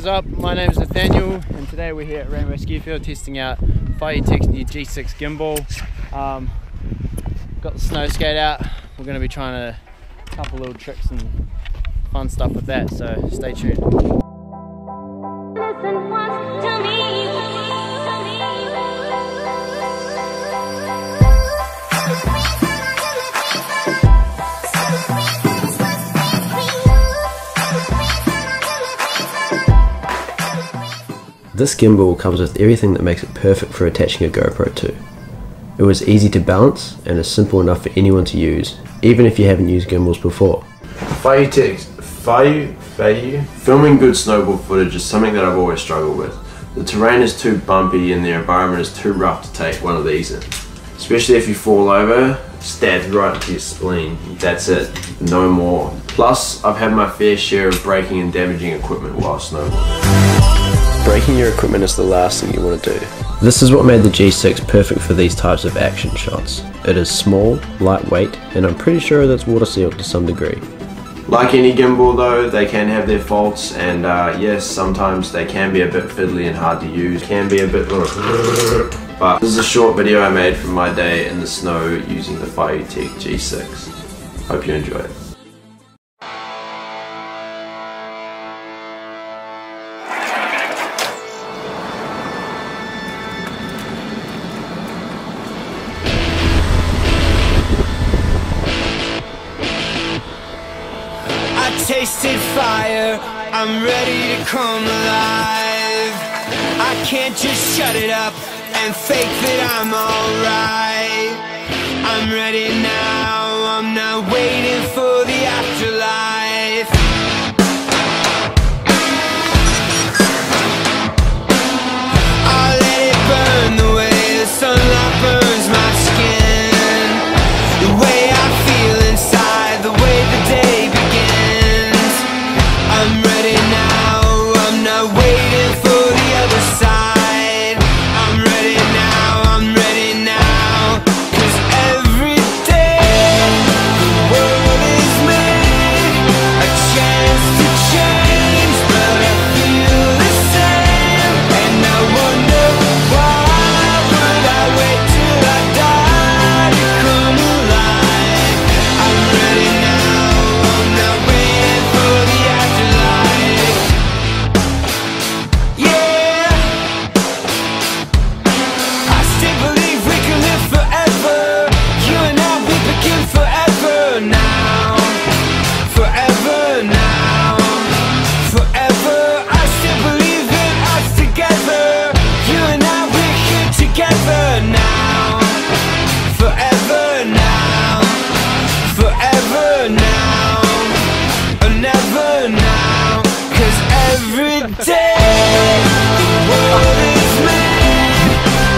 What is up? My name is Nathaniel and today we're here at Rainbow Ski Field testing out FeiyuTech's new G6 gimbal. Got the snow skate out. We're going to be trying a couple little tricks and fun stuff with that, so stay tuned. This gimbal comes with everything that makes it perfect for attaching a GoPro to. It was easy to balance and is simple enough for anyone to use, even if you haven't used gimbals before. FeiyuTech, filming good snowboard footage is something that I've always struggled with. The terrain is too bumpy and the environment is too rough to take one of these in. Especially if you fall over, stabs right into your spleen. That's it, no more. Plus, I've had my fair share of breaking and damaging equipment while snowboarding. Breaking your equipment is the last thing you want to do. This is what made the G6 perfect for these types of action shots. It is small, lightweight, and I'm pretty sure that's water sealed to some degree. Like any gimbal though, they can have their faults, and yes, sometimes they can be a bit fiddly and hard to use. Can be a bit but this is a short video I made from my day in the snow using the FeiyuTech G6. Hope you enjoy it. Tasted fire, I'm ready to come alive. I can't just shut it up and fake that I'm alright. I'm ready now, I'm not waiting for the afterlife. I'll let it burn the way the sunlight burns my skin. The way I feel inside, the way the day begins. I'm ready now, I'm not waiting for the other side. I'm ready now, 'cause every day the world is made a chance to change, but I feel the same, and I wonder why would I wait till I die to come alive. I'm ready now, I'm not waiting for the afterlife. Yeah, I still believe we can live forever. You and I, we begin forever now. Forever now. Forever, I still believe in us together. You and I, we're here together now. Forever now. Forever now. Or never now. 'Cause every day the world is made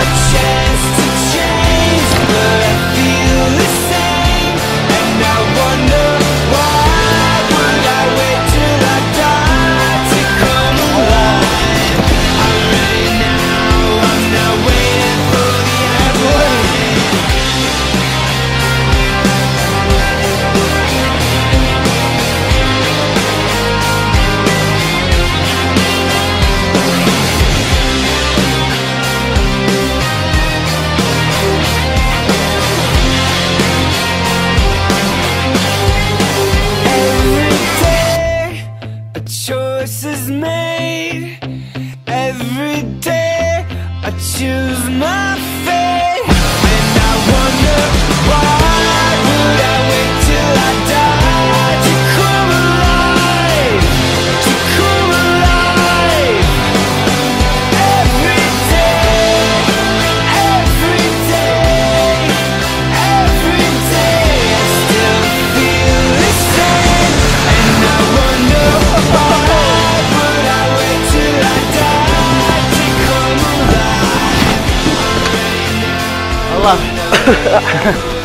a chance to change, but I feel the same, and I wonder why would I wait till I die to come alive. I'm ready now, I'm not waiting for the afterlife. Every day a choice is made. Every day I choose my fate, and I wonder why would I wait till I die to come alive, to come alive. Every day, every day, every day I still feel the same, and I wonder why would I wait till I die to come alive. I love it.